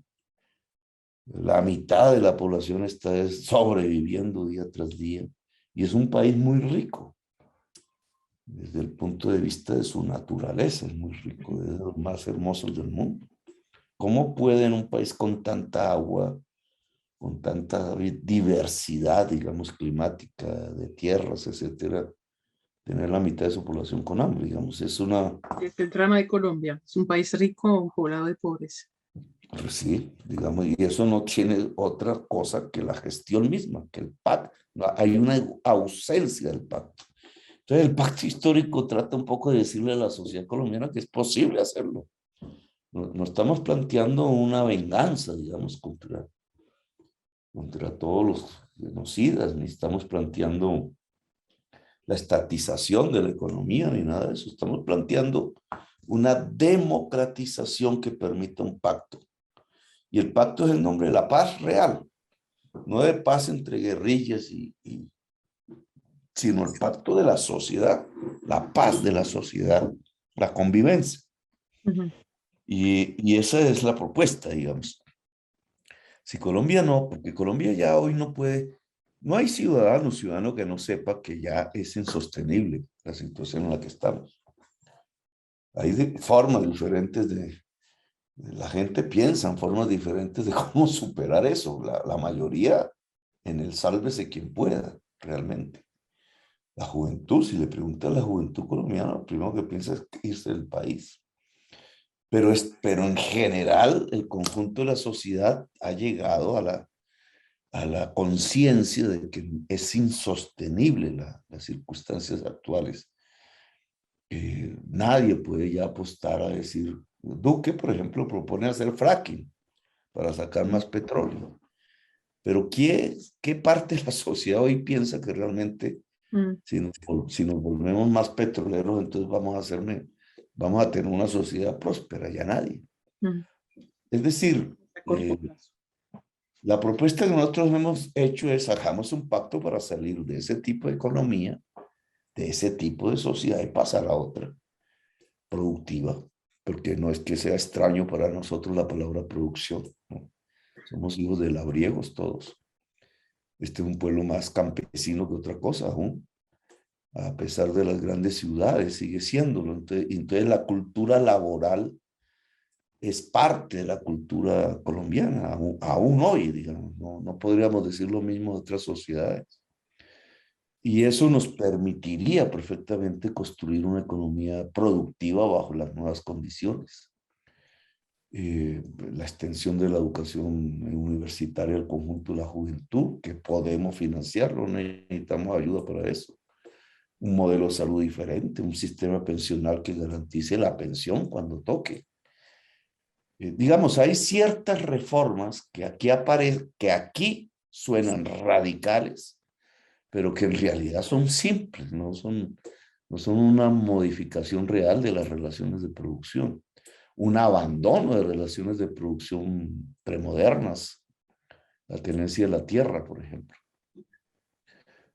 La mitad de la población está sobreviviendo día tras día. Y es un país muy rico. Desde el punto de vista de su naturaleza, es muy rico, es de los más hermosos del mundo. ¿Cómo puede en un país con tanta agua, con tanta diversidad, digamos, climática, de tierras, etcétera, tener la mitad de su población con hambre? Digamos, es una... Es el drama de Colombia. Es un país rico, poblado de pobres. Pues sí, digamos, y eso no tiene otra cosa que la gestión misma, que el pacto. Hay una ausencia del pacto. Entonces, el pacto histórico trata un poco de decirle a la sociedad colombiana que es posible hacerlo. no estamos planteando una venganza, digamos, contra todos los genocidas, ni estamos planteando la estatización de la economía, ni nada de eso. Estamos planteando una democratización que permita un pacto. Y el pacto es el nombre de la paz real, no de paz entre guerrillas, sino el pacto de la sociedad, la paz de la sociedad, la convivencia. Y esa es la propuesta, digamos. Si Colombia no, porque Colombia ya hoy no puede, no hay ciudadano que no sepa que ya es insostenible la situación en la que estamos. Hay formas diferentes la gente piensa en formas diferentes de cómo superar eso. La mayoría en el sálvese quien pueda, realmente. La juventud, si le pregunta a la juventud colombiana, lo primero que piensa es irse del país. Pero en general, el conjunto de la sociedad ha llegado a la conciencia de que es insostenible las circunstancias actuales. Nadie puede ya apostar a decir, Duque, por ejemplo, propone hacer fracking para sacar más petróleo. Pero ¿qué parte de la sociedad hoy piensa que realmente si nos volvemos más petroleros, entonces vamos a tener una sociedad próspera? Ya nadie. Es decir, la propuesta que nosotros hemos hecho es hagamos un pacto para salir de ese tipo de economía, de ese tipo de sociedad y pasar a otra productiva, porque no es que sea extraño para nosotros la palabra producción, ¿no? Somos hijos de labriegos todos. Este es un pueblo más campesino que otra cosa aún, a pesar de las grandes ciudades, sigue siéndolo. Entonces la cultura laboral es parte de la cultura colombiana, aún hoy, digamos. No podríamos decir lo mismo de otras sociedades. Y eso nos permitiría perfectamente construir una economía productiva bajo las nuevas condiciones. La extensión de la educación universitaria al conjunto de la juventud, que podemos financiarlo, no necesitamos ayuda para eso. Un modelo de salud diferente, un sistema pensional que garantice la pensión cuando toque. Digamos, hay ciertas reformas que aquí suenan radicales, pero que en realidad son simples, no son una modificación real de las relaciones de producción, un abandono de relaciones de producción premodernas, la tenencia de la tierra, por ejemplo.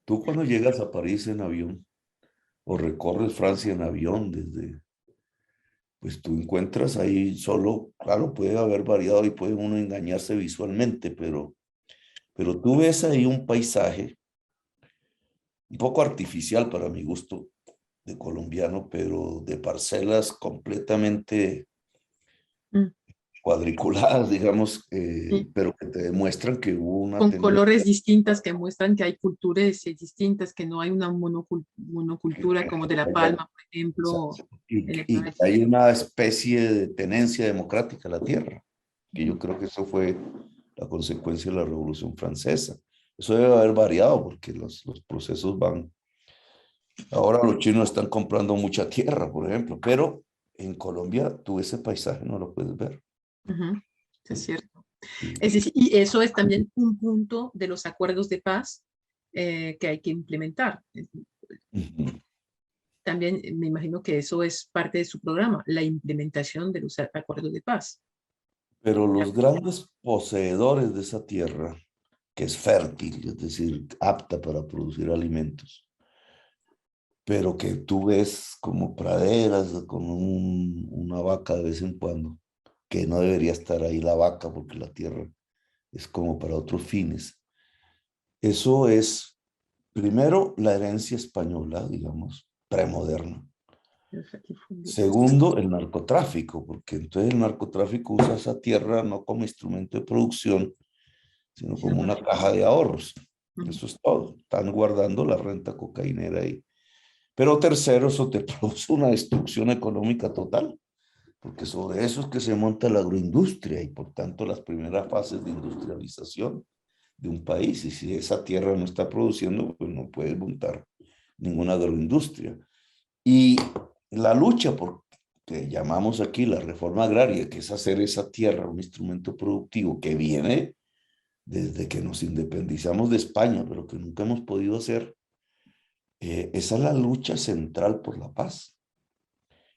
Tú cuando llegas a París en avión o recorres Francia en avión pues tú encuentras ahí solo, claro, puede haber variado y puede uno engañarse visualmente, pero tú ves ahí un paisaje un poco artificial para mi gusto de colombiano, pero de parcelas completamente cuadriculadas, digamos, pero que te demuestran que hubo una con tendencia. colores distintas que muestran que hay culturas distintas, que no hay una monocultura como de La Palma, por ejemplo. Y hay una especie de tenencia democrática a la tierra, que yo creo que eso fue la consecuencia de la Revolución Francesa. Eso debe haber variado porque los procesos van. Ahora los chinos están comprando mucha tierra, por ejemplo, pero en Colombia tú ese paisaje no lo puedes ver. Es cierto. Es decir, y eso es también un punto de los acuerdos de paz que hay que implementar. También me imagino que eso es parte de su programa, la implementación de los acuerdos de paz. Pero los grandes poseedores de esa tierra, que es fértil, es decir, apta para producir alimentos, pero que tú ves como praderas con una vaca de vez en cuando, que no debería estar ahí la vaca porque la tierra es como para otros fines. Eso es, primero, la herencia española, digamos, premoderna. Segundo, el narcotráfico, porque entonces el narcotráfico usa esa tierra no como instrumento de producción, sino como una caja de ahorros. Eso es todo. Están guardando la renta cocainera ahí. Pero tercero, eso te produce una destrucción económica total, porque sobre eso es que se monta la agroindustria y por tanto las primeras fases de industrialización de un país. Y si esa tierra no está produciendo, pues no puedes montar ninguna agroindustria. Y la lucha por que llamamos aquí la reforma agraria, que es hacer esa tierra un instrumento productivo que viene desde que nos independizamos de España, pero que nunca hemos podido hacer, esa es la lucha central por la paz.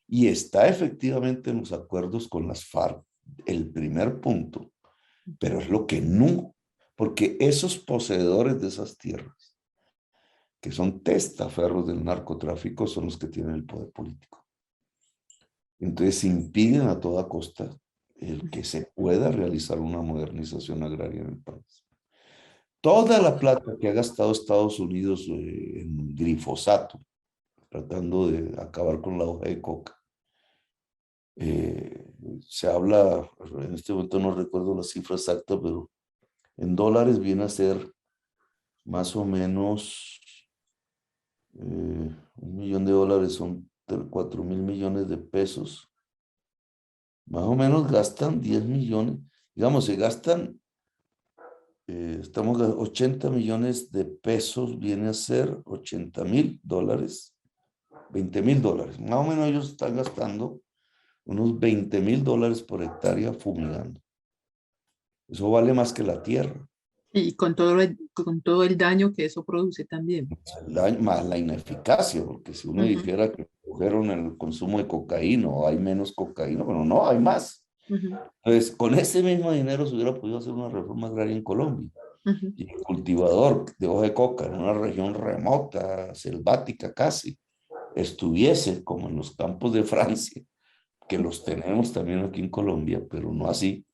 Y está efectivamente en los acuerdos con las FARC, el primer punto, pero es lo que no, porque esos poseedores de esas tierras, que son testaferros del narcotráfico, son los que tienen el poder político. Entonces impiden a toda costa el que se pueda realizar una modernización agraria en el país. Toda la plata que ha gastado Estados Unidos en glifosato, tratando de acabar con la hoja de coca, se habla, en este momento no recuerdo la cifra exacta, pero en dólares viene a ser más o menos $1.000.000 son 4.000 millones de pesos. Más o menos gastan 10 millones. Digamos, se gastan, estamos 80 millones de pesos, viene a ser $80.000, $20.000. Más o menos ellos están gastando unos $20.000 por hectárea fumigando. Eso vale más que la tierra. Y con todo el daño que eso produce también. Más la ineficacia, porque si uno dijera que redujeron el consumo de cocaína o hay menos cocaína, bueno, no, hay más. Entonces, con ese mismo dinero se hubiera podido hacer una reforma agraria en Colombia. Y el cultivador de hoja de coca en una región remota, selvática casi, estuviese como en los campos de Francia, que los tenemos también aquí en Colombia, pero no así,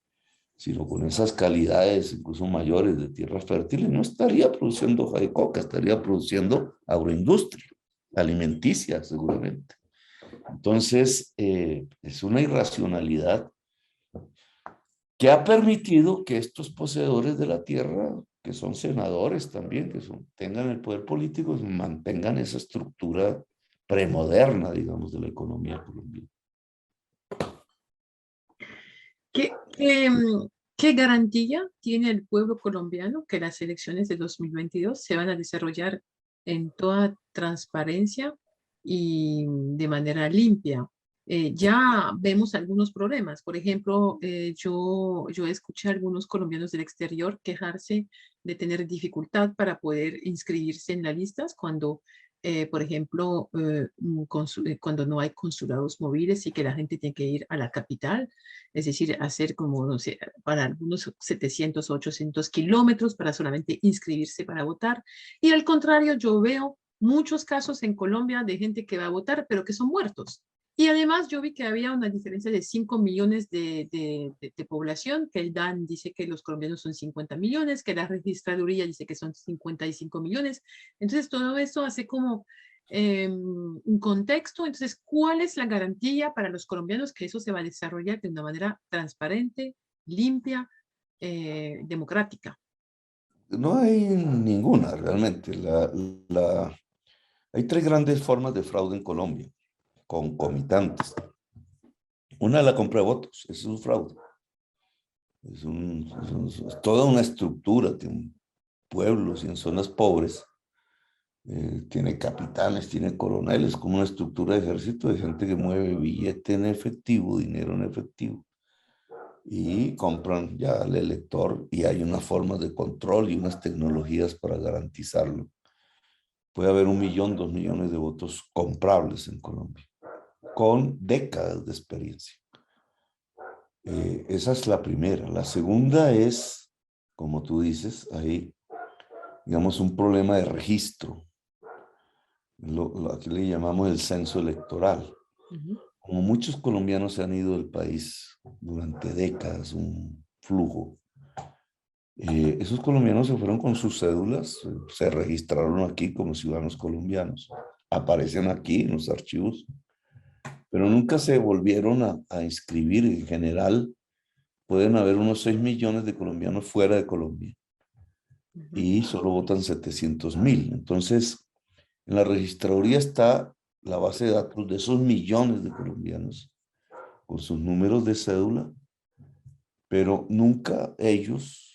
sino con esas calidades incluso mayores de tierras fértiles, no estaría produciendo hoja de coca, estaría produciendo agroindustria, alimenticia seguramente. Entonces, es una irracionalidad que ha permitido que estos poseedores de la tierra, que son senadores también, que tengan el poder político, mantengan esa estructura premoderna, digamos, de la economía colombiana. ¿Qué, qué, mm, qué garantía tiene el pueblo colombiano que las elecciones de 2022 se van a desarrollar en toda transparencia y de manera limpia? Ya vemos algunos problemas. Por ejemplo, yo escuché a algunos colombianos del exterior quejarse de tener dificultad para poder inscribirse en las listas cuando por ejemplo, cuando no hay consulados móviles y que la gente tiene que ir a la capital, es decir, hacer como, no sé, para algunos 700 o 800 kilómetros para solamente inscribirse para votar. Y al contrario, yo veo muchos casos en Colombia de gente que va a votar, pero que son muertos. Y además yo vi que había una diferencia de 5 millones de población, que el DAN dice que los colombianos son 50 millones, que la registraduría dice que son 55 millones. Entonces todo esto hace como un contexto. Entonces, ¿cuál es la garantía para los colombianos que eso se va a desarrollar de una manera transparente, limpia, democrática? No hay ninguna realmente. Hay tres grandes formas de fraude en Colombia, concomitantes. Una es la compra de votos, eso es un fraude. Es toda una estructura, tiene pueblos y en zonas pobres, tiene capitanes, tiene coroneles, como una estructura de ejército de gente que mueve billete en efectivo, dinero en efectivo, y compran ya al elector y hay unas formas de control y unas tecnologías para garantizarlo. Puede haber 1.000.000, 2.000.000 de votos comprables en Colombia, con décadas de experiencia. Esa es la primera. La segunda es, como tú dices, hay, digamos, un problema de registro. Aquí le llamamos el censo electoral. Como muchos colombianos se han ido del país durante décadas, un flujo, esos colombianos se fueron con sus cédulas, se registraron aquí como ciudadanos colombianos, aparecen aquí en los archivos, pero nunca se volvieron a inscribir. En general, pueden haber unos 6 millones de colombianos fuera de Colombia y solo votan 700.000. Entonces, en la registraduría está la base de datos de esos millones de colombianos con sus números de cédula, pero nunca ellos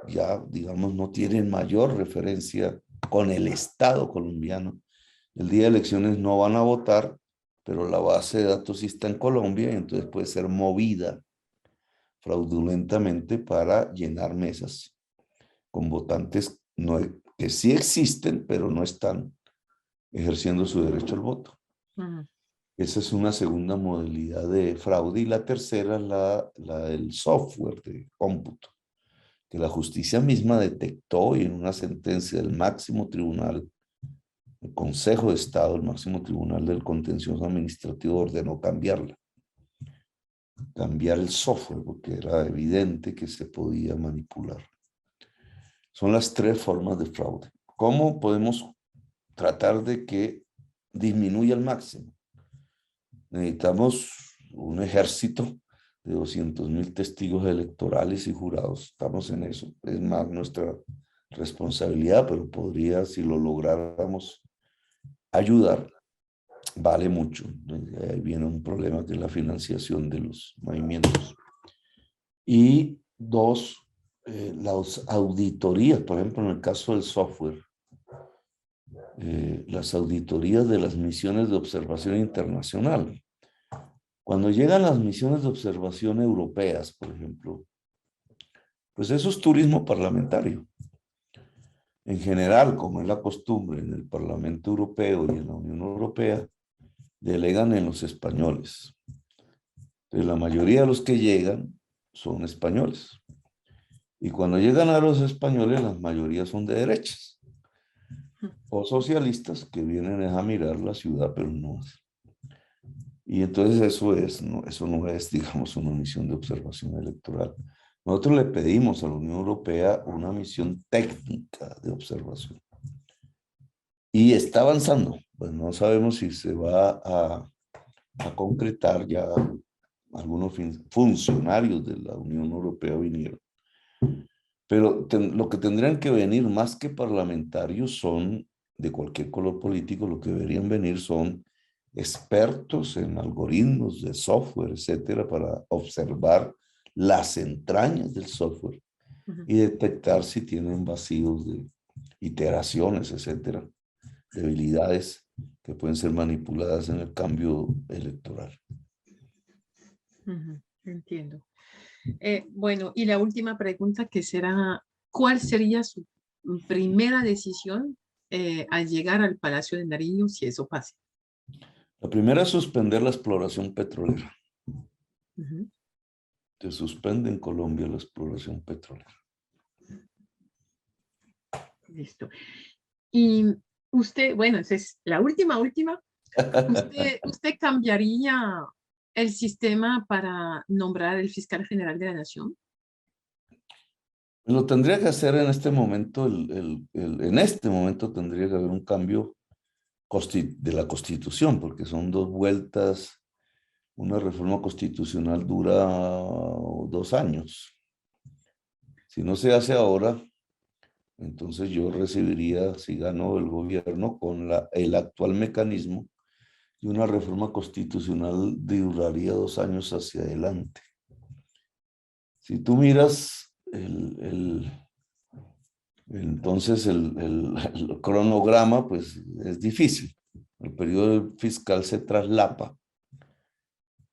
ya, digamos, no tienen mayor referencia con el Estado colombiano. El día de elecciones no van a votar pero la base de datos sí está en Colombia y entonces puede ser movida fraudulentamente para llenar mesas con votantes que sí existen, pero no están ejerciendo su derecho al voto. Esa es una segunda modalidad de fraude. Y la tercera es la del software de cómputo, que la justicia misma detectó y en una sentencia del máximo tribunal, el Consejo de Estado, el máximo tribunal del contencioso administrativo, ordenó cambiar el software, porque era evidente que se podía manipular. Son las tres formas de fraude. ¿Cómo podemos tratar de que disminuya al máximo? Necesitamos un ejército de 200,000 testigos electorales y jurados. Estamos en eso. Es más nuestra responsabilidad, pero podría, si lo lográramos ayudar, vale mucho. Ahí viene un problema que es la financiación de los movimientos. Y dos, las auditorías, por ejemplo, en el caso del software, las auditorías de las misiones de observación internacional. Cuando llegan las misiones de observación europeas, por ejemplo, pues eso es turismo parlamentario. En general, como es la costumbre en el Parlamento Europeo y en la Unión Europea, delegan en los españoles. Entonces, la mayoría de los que llegan son españoles. Y cuando llegan a los españoles, la mayoría son de derechas o socialistas que vienen a mirar la ciudad, pero no. Y entonces eso no es, digamos, una misión de observación electoral. Nosotros le pedimos a la Unión Europea una misión técnica de observación. Y está avanzando. Pues no sabemos si se va a concretar. Ya algunos funcionarios de la Unión Europea vinieron. Pero lo que tendrían que venir más que parlamentarios son, de cualquier color político, lo que deberían venir son expertos en algoritmos de software, etcétera, para observar las entrañas del software y detectar si tienen vacíos de iteraciones, etcétera, debilidades que pueden ser manipuladas en el cambio electoral. Entiendo. Bueno, y la última pregunta que será, ¿cuál sería su primera decisión al llegar al Palacio de Nariño si eso pasa? La primera es suspender la exploración petrolera. Se suspende en Colombia la exploración petrolera. Listo. Y usted, bueno, esa es la última. ¿Usted cambiaría el sistema para nombrar el fiscal general de la Nación? Lo tendría que hacer en este momento, en este momento tendría que haber un cambio de la Constitución, porque son 2 vueltas. Una reforma constitucional dura 2 años. Si no se hace ahora, entonces yo recibiría, si gano el gobierno, con el actual mecanismo, y una reforma constitucional duraría 2 años hacia adelante. Si tú miras entonces el cronograma, pues es difícil. El periodo fiscal se traslapa.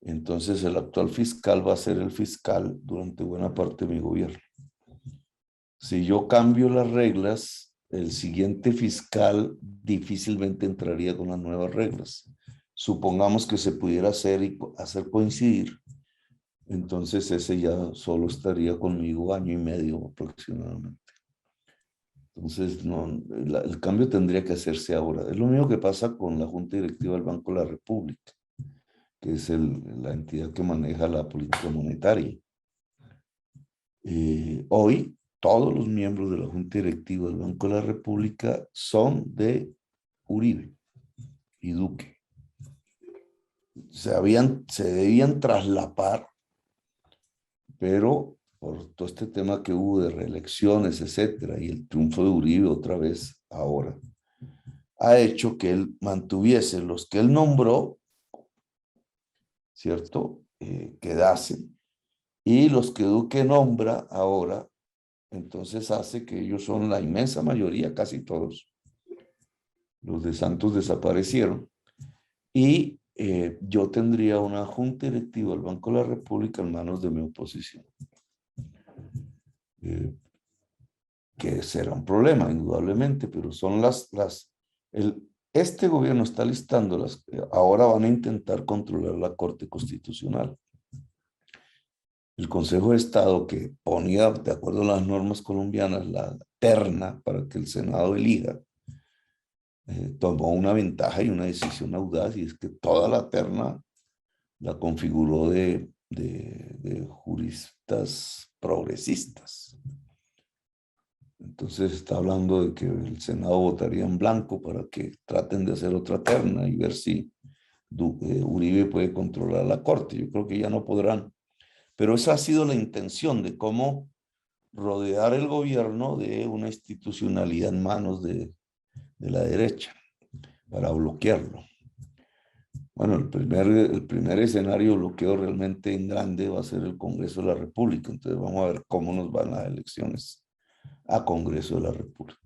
Entonces el actual fiscal va a ser el fiscal durante buena parte de mi gobierno. Si yo cambio las reglas, el siguiente fiscal difícilmente entraría con las nuevas reglas. Supongamos que se pudiera hacer coincidir. Entonces ese ya solo estaría conmigo 1 año y medio aproximadamente. Entonces, no, el cambio tendría que hacerse ahora. Es lo mismo que pasa con la Junta Directiva del Banco de la República, que es la entidad que maneja la política monetaria. Hoy, todos los miembros de la Junta Directiva del Banco de la República son de Uribe y Duque. Se debían traslapar, pero por todo este tema que hubo de reelecciones, etcétera, y el triunfo de Uribe otra vez ahora, ha hecho que él mantuviese los que él nombró, ¿cierto? Quedasen. Y los que Duque nombra ahora, entonces hace que ellos son la inmensa mayoría, casi todos. Los de Santos desaparecieron. Y yo tendría una junta directiva del Banco de la República en manos de mi oposición. Que será un problema, indudablemente, pero son este gobierno está listando ahora van a intentar controlar la Corte Constitucional. El Consejo de Estado, que ponía, de acuerdo a las normas colombianas, la terna para que el Senado elija, tomó una ventaja y una decisión audaz, y es que toda la terna la configuró de juristas progresistas. Entonces está hablando de que el Senado votaría en blanco para que traten de hacer otra terna y ver si Uribe puede controlar la Corte. Yo creo que ya no podrán. Pero esa ha sido la intención de cómo rodear el gobierno de una institucionalidad en manos de la derecha para bloquearlo. Bueno, el primer escenario de bloqueo realmente en grande va a ser el Congreso de la República. Entonces vamos a ver cómo nos van las elecciones a Congreso de la República.